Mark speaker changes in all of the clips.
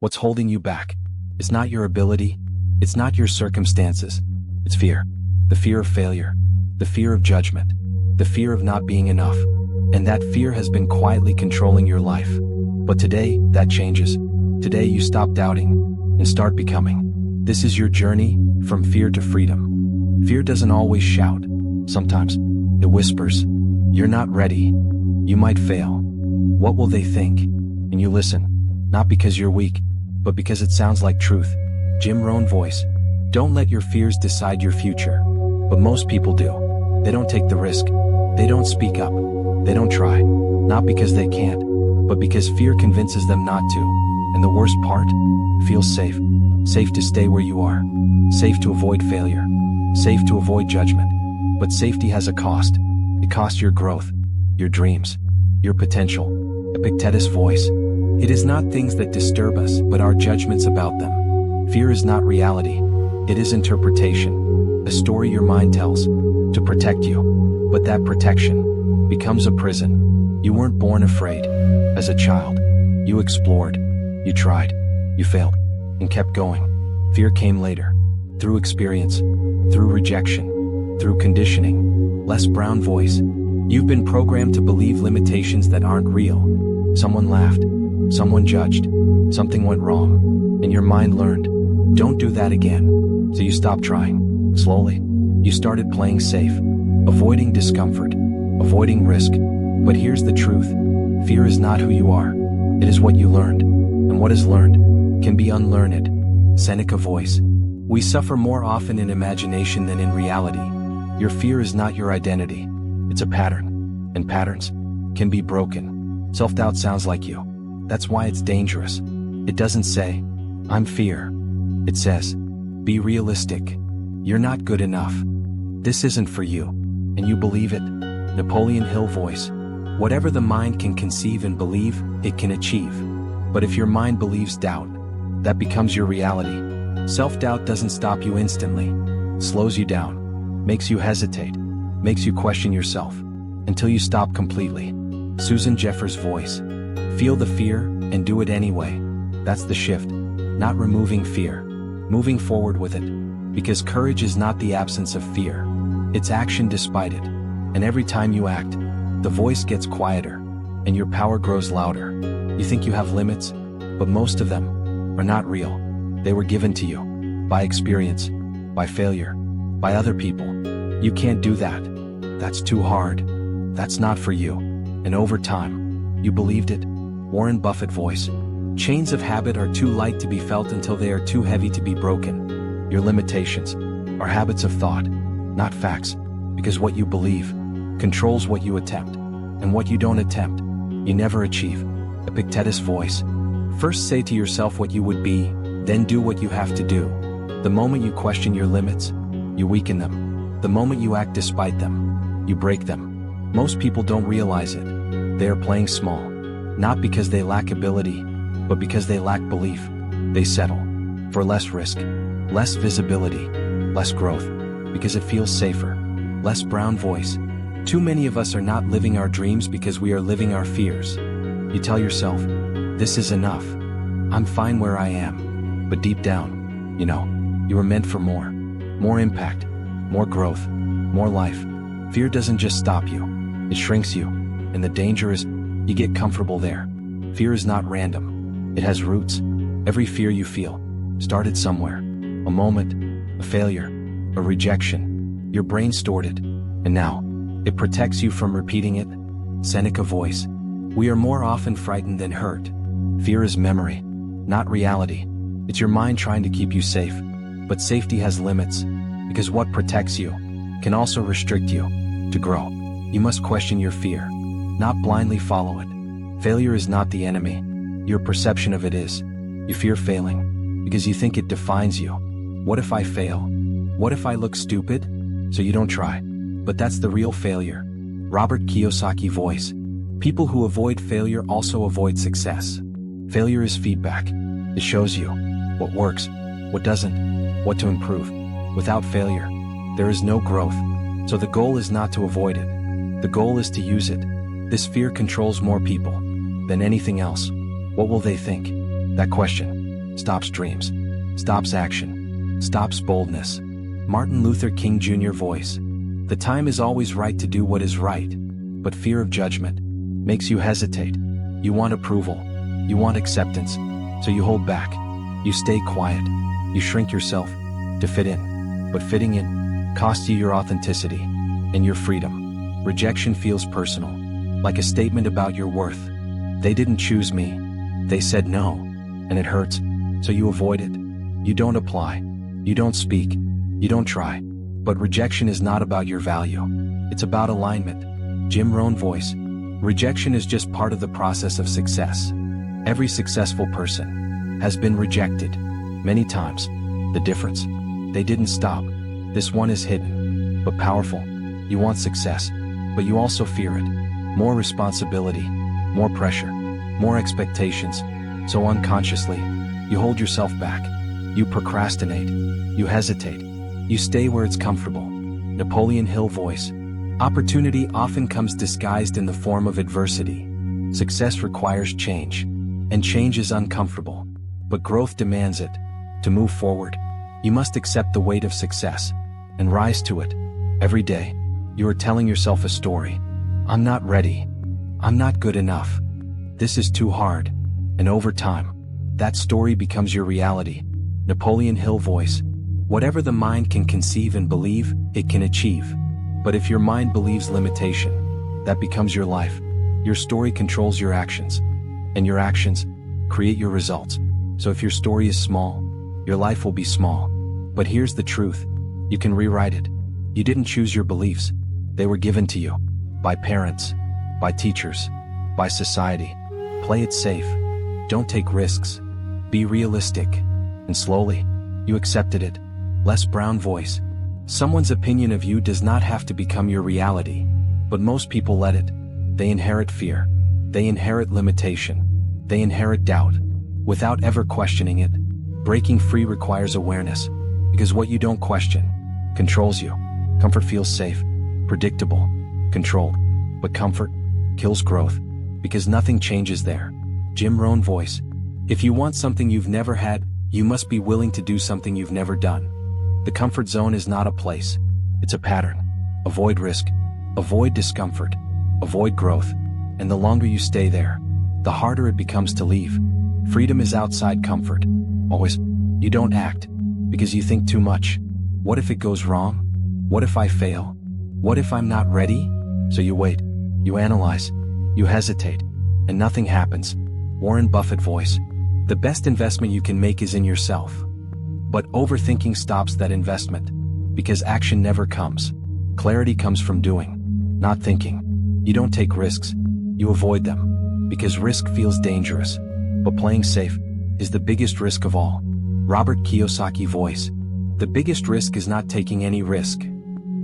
Speaker 1: What's holding you back? It's not your ability, it's not your circumstances, it's fear. The fear of failure, the fear of judgment, the fear of not being enough. And that fear has been quietly controlling your life. But today, that changes. Today you stop doubting and start becoming. This is your journey from fear to freedom. Fear doesn't always shout. Sometimes it whispers, "You're not ready. You might fail. What will they think?" And you listen, not because you're weak, but because it sounds like truth. Jim Rohn voice. Don't let your fears decide your future. But most people do. They don't take the risk. They don't speak up. They don't try. Not because they can't, but because fear convinces them not to. And the worst part? Feels safe. Safe to stay where you are. Safe to avoid failure. Safe to avoid judgment. But safety has a cost. It costs your growth, your dreams, your potential. Epictetus voice. It is not things that disturb us, but our judgments about them. Fear is not reality. It is interpretation. A story your mind tells to protect you. But that protection becomes a prison. You weren't born afraid. As a child, you explored, you tried, you failed, and kept going. Fear came later. Through experience, through rejection, through conditioning. Les Brown voice. You've been programmed to believe limitations that aren't real. Someone laughed. Someone judged. Something went wrong. And your mind learned, don't do that again. So you stopped trying. Slowly, you started playing safe, avoiding discomfort, avoiding risk. But here's the truth. Fear is not who you are. It is what you learned. And what is learned can be unlearned. Seneca voice. We suffer more often in imagination than in reality. Your fear is not your identity. It's a pattern. And patterns can be broken. Self-doubt sounds like you. That's why it's dangerous. It doesn't say, I'm fear. It says, be realistic. You're not good enough. This isn't for you. And you believe it. Napoleon Hill voice. Whatever the mind can conceive and believe, it can achieve. But if your mind believes doubt, that becomes your reality. Self-doubt doesn't stop you instantly. Slows you down. Makes you hesitate. Makes you question yourself. Until you stop completely. Susan Jeffers voice. Feel the fear and do it anyway. That's the shift. Not removing fear. Moving forward with it. Because courage is not the absence of fear. It's action despite it. And every time you act, the voice gets quieter. And your power grows louder. You think you have limits, but most of them are not real. They were given to you. By experience. By failure. By other people. You can't do that. That's too hard. That's not for you. And over time, you believed it. Warren Buffett voice. Chains of habit are too light to be felt until they are too heavy to be broken. Your limitations are habits of thought, not facts, because what you believe controls what you attempt, and what you don't attempt, you never achieve. Epictetus voice. First say to yourself what you would be, then do what you have to do. The moment you question your limits, you weaken them. The moment you act despite them, you break them. Most people don't realize it. They are playing small. Not because they lack ability, but because they lack belief. They settle for less risk, less visibility, less growth, because it feels safer. Les Brown voice. Too many of us are not living our dreams because we are living our fears. You tell yourself, this is enough. I'm fine where I am. But deep down, you know, you were meant for more. More impact, more growth, more life. Fear doesn't just stop you. It shrinks you. And the danger is, you get comfortable there. Fear is not random. It has roots. Every fear you feel started somewhere. A moment, a failure, a rejection. Your brain stored it. And now, it protects you from repeating it. Seneca voice. We are more often frightened than hurt. Fear is memory, not reality. It's your mind trying to keep you safe. But safety has limits. Because what protects you can also restrict you. To grow, you must question your fear. Not blindly follow it. Failure is not the enemy. Your perception of it is. You fear failing because you think it defines you. What if I fail? What if I look stupid? So you don't try. But that's the real failure. Robert Kiyosaki voice. People who avoid failure also avoid success. Failure is feedback. It shows you what works, what doesn't, what to improve. Without failure, there is no growth. So the goal is not to avoid it. The goal is to use it. This fear controls more people than anything else. What will they think? That question stops dreams, stops action, stops boldness. Martin Luther King Jr. voice. The time is always right to do what is right, but fear of judgment makes you hesitate. You want approval, you want acceptance, so you hold back. You stay quiet, you shrink yourself to fit in, but fitting in costs you your authenticity and your freedom. Rejection feels personal, like a statement about your worth. They didn't choose me, they said no, and it hurts, so you avoid it. You don't apply, you don't speak, you don't try. But rejection is not about your value, it's about alignment. Jim Rohn voice. Rejection is just part of the process of success. Every successful person has been rejected many times. The difference? They didn't stop. This one is hidden, but powerful. You want success, but you also fear it. More responsibility, more pressure, more expectations. So unconsciously, you hold yourself back. You procrastinate. You hesitate. You stay where it's comfortable. Napoleon Hill voice. Opportunity often comes disguised in the form of adversity. Success requires change, and change is uncomfortable, but growth demands it. To move forward, you must accept the weight of success and rise to it. Every day, you are telling yourself a story. I'm not ready. I'm not good enough. This is too hard. And over time, that story becomes your reality. Napoleon Hill voice. Whatever the mind can conceive and believe, it can achieve. But if your mind believes limitation, that becomes your life. Your story controls your actions, and your actions create your results. So if your story is small, your life will be small. But here's the truth. You can rewrite it. You didn't choose your beliefs. They were given to you. By parents, by teachers, by society. Play it safe. Don't take risks. Be realistic. And slowly, you accepted it. Les Brown voice. Someone's opinion of you does not have to become your reality, but most people let it. They inherit fear. They inherit limitation. They inherit doubt, without ever questioning it. Breaking free requires awareness, because what you don't question controls you. Comfort feels safe, predictable, controlled, but comfort kills growth, because nothing changes there. Jim Rohn voice. If you want something you've never had, you must be willing to do something you've never done. The comfort zone is not a place, it's a pattern. Avoid risk, avoid discomfort, avoid growth, and the longer you stay there, the harder it becomes to leave. Freedom is outside comfort. Always, you don't act, because you think too much. What if it goes wrong? What if I fail? What if I'm not ready? So you wait, you analyze, you hesitate, and nothing happens. Warren Buffett voice. The best investment you can make is in yourself. But overthinking stops that investment, because action never comes. Clarity comes from doing, not thinking. You don't take risks, you avoid them, because risk feels dangerous. But playing safe is the biggest risk of all. Robert Kiyosaki voice. The biggest risk is not taking any risk.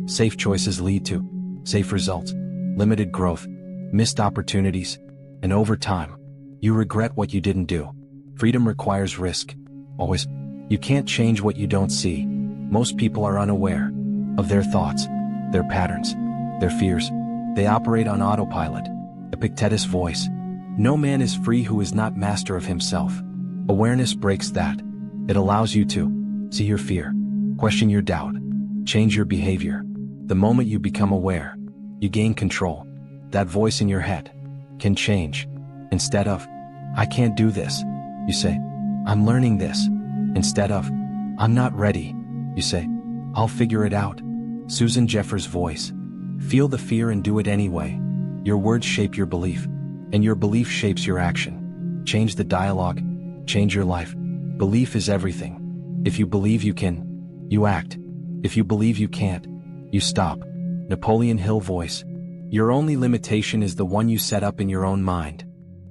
Speaker 1: Safe choices lead to safe results, limited growth, missed opportunities, and over time, you regret what you didn't do. Freedom requires risk. Always. You can't change what you don't see. Most people are unaware of their thoughts, their patterns, their fears. They operate on autopilot. Epictetus voice. No man is free who is not master of himself. Awareness breaks that. It allows you to see your fear, question your doubt, change your behavior. The moment you become aware, you gain control. That voice in your head can change. Instead of, I can't do this, you say, I'm learning this. Instead of, I'm not ready, you say, I'll figure it out. Susan Jeffers voice. Feel the fear and do it anyway. Your words shape your belief, and your belief shapes your action. Change the dialogue, change your life. Belief is everything. If you believe you can, you act. If you believe you can't, you stop. Napoleon Hill voice. Your only limitation is the one you set up in your own mind.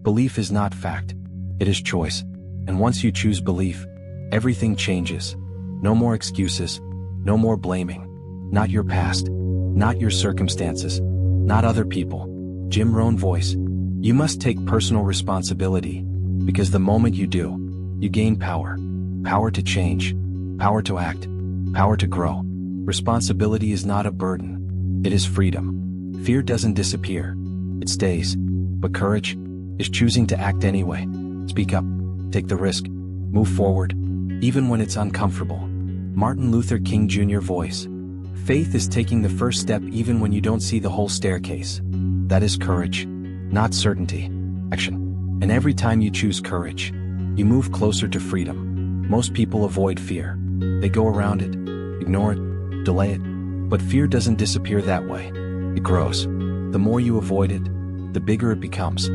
Speaker 1: Belief is not fact, it is choice. And once you choose belief, everything changes. No more excuses, no more blaming. Not your past, not your circumstances, not other people. Jim Rohn voice. You must take personal responsibility, because the moment you do, you gain power. Power to change, power to act, power to grow. Responsibility is not a burden, it is freedom. Fear doesn't disappear, it stays. But courage is choosing to act anyway. Speak up, take the risk, Move forward, even when it's uncomfortable. Martin Luther King Jr. voice. Faith is taking the first step even when you don't see the whole staircase. That is courage, not certainty. Action. And every time you choose courage, you move closer to freedom. Most people avoid fear. They go around it, ignore it, delay it. But fear doesn't disappear that way. It grows. The more you avoid it, the bigger it becomes.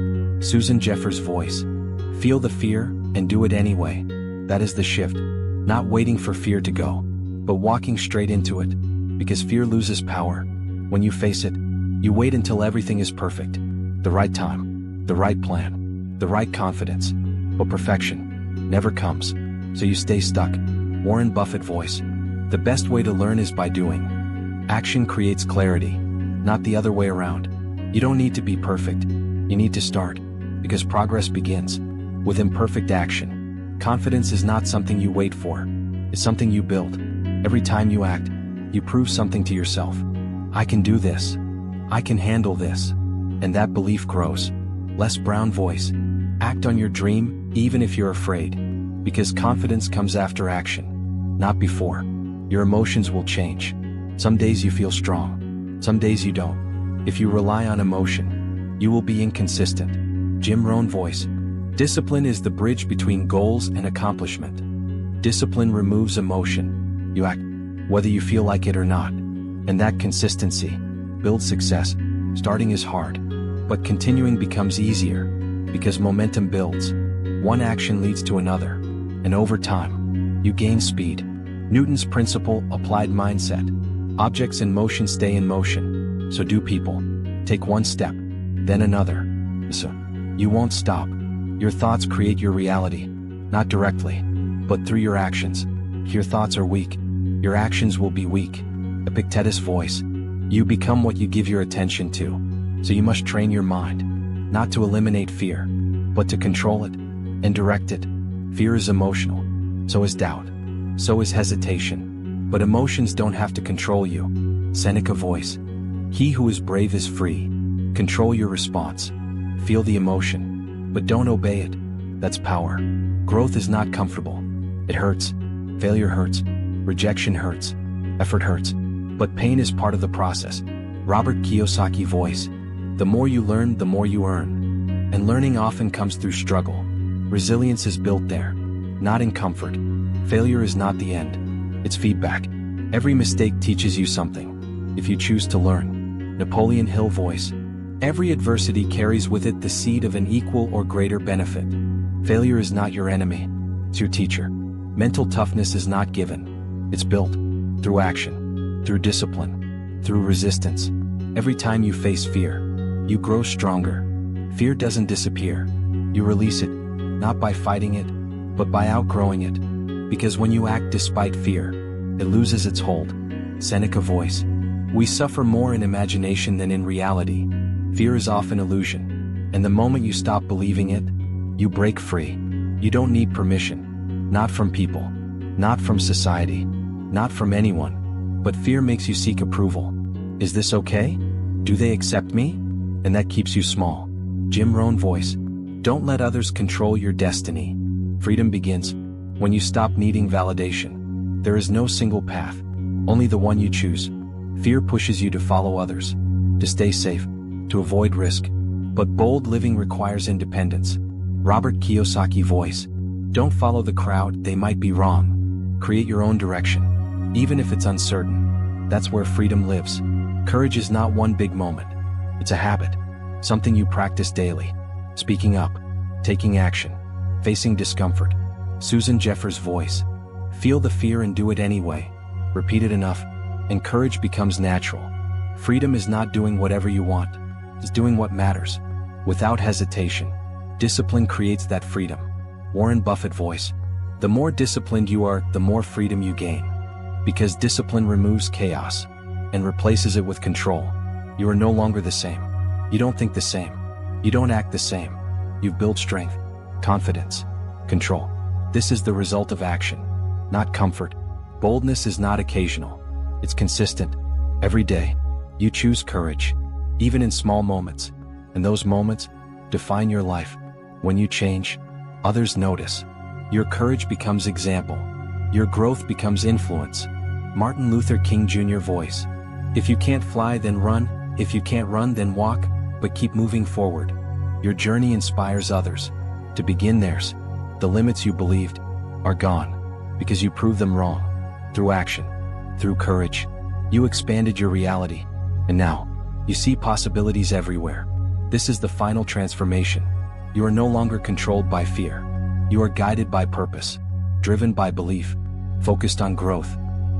Speaker 1: Susan Jeffers' voice. Feel the fear and do it anyway. That is the shift. Not waiting for fear to go, but walking straight into it. Because fear loses power. When you face it, you wait until everything is perfect. The right time, the right plan, the right confidence. But perfection never comes. So you stay stuck. Warren Buffett voice. The best way to learn is by doing. Action creates clarity, not the other way around. You don't need to be perfect. You need to start. Because progress begins with imperfect action. Confidence is not something you wait for. It's something you build. Every time you act, you prove something to yourself. I can do this. I can handle this. And that belief grows. Les Brown voice. Act on your dream, even if you're afraid. Because confidence comes after action, not before. Your emotions will change. Some days you feel strong. Some days you don't. If you rely on emotion, you will be inconsistent. Jim Rohn voice. Discipline is the bridge between goals and accomplishment. Discipline removes emotion. You act, whether you feel like it or not. And that consistency builds success. Starting is hard, but continuing becomes easier. Because momentum builds. One action leads to another. And over time, you gain speed. Newton's principle, applied mindset. Objects in motion stay in motion. So do people. Take one step, then another. So, you won't stop. Your thoughts create your reality. Not directly, but through your actions. Your thoughts are weak. Your actions will be weak. Epictetus voice. You become what you give your attention to. So you must train your mind. Not to eliminate fear, but to control it and direct it. Fear is emotional. So is doubt. So is hesitation. But emotions don't have to control you. Seneca voice. He who is brave is free. Control your response. Feel the emotion, but don't obey it. That's power. Growth is not comfortable. It hurts. Failure hurts. Rejection hurts. Effort hurts. But pain is part of the process. Robert Kiyosaki voice. The more you learn, the more you earn. And learning often comes through struggle. Resilience is built there, not in comfort. Failure is not the end. It's feedback. Every mistake teaches you something. If you choose to learn. Napoleon Hill voice. Every adversity carries with it the seed of an equal or greater benefit. Failure is not your enemy. It's your teacher. Mental toughness is not given. It's built. Through action. Through discipline. Through resistance. Every time you face fear, you grow stronger. Fear doesn't disappear. You release it, not by fighting it, but by outgrowing it. Because when you act despite fear, it loses its hold. Seneca voice. We suffer more in imagination than in reality. Fear is often illusion. And the moment you stop believing it, you break free. You don't need permission. Not from people. Not from society. Not from anyone. But fear makes you seek approval. Is this okay? Do they accept me? And that keeps you small. Jim Rohn voice. Don't let others control your destiny. Freedom begins when you stop needing validation. There is no single path, only the one you choose. Fear pushes you to follow others, to stay safe, to avoid risk. But bold living requires independence. Robert Kiyosaki voice. Don't follow the crowd, they might be wrong. Create your own direction, even if it's uncertain. That's where freedom lives. Courage is not one big moment. It's a habit, something you practice daily. Speaking up, taking action, facing discomfort. Susan Jeffers voice. Feel the fear and do it anyway. Repeat it enough, and courage becomes natural. Freedom is not doing whatever you want. It's doing what matters, without hesitation. Discipline creates that freedom. Warren Buffett voice. The more disciplined you are, the more freedom you gain. Because discipline removes chaos and replaces it with control. You are no longer the same. You don't think the same. You don't act the same. You've built strength, confidence, control. This is the result of action, not comfort. Boldness is not occasional. It's consistent. Every day, you choose courage, even in small moments. And those moments define your life. When you change, others notice. Your courage becomes example. Your growth becomes influence. Martin Luther King Jr. voice. If you can't fly, then run. If you can't run, then walk, but keep moving forward. Your journey inspires others to begin theirs. The limits you believed are gone because you proved them wrong. Through action, through courage, you expanded your reality, and now you see possibilities everywhere. This is the final transformation. You are no longer controlled by fear. You are guided by purpose, driven by belief, focused on growth.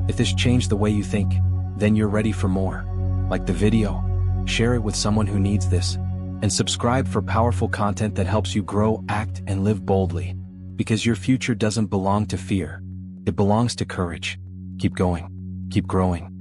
Speaker 1: If this changed the way you think, then you're ready for more. Like the video, share it with someone who needs this, and subscribe for powerful content that helps you grow, act, and live boldly. Because your future doesn't belong to fear. It belongs to courage. Keep going. Keep growing.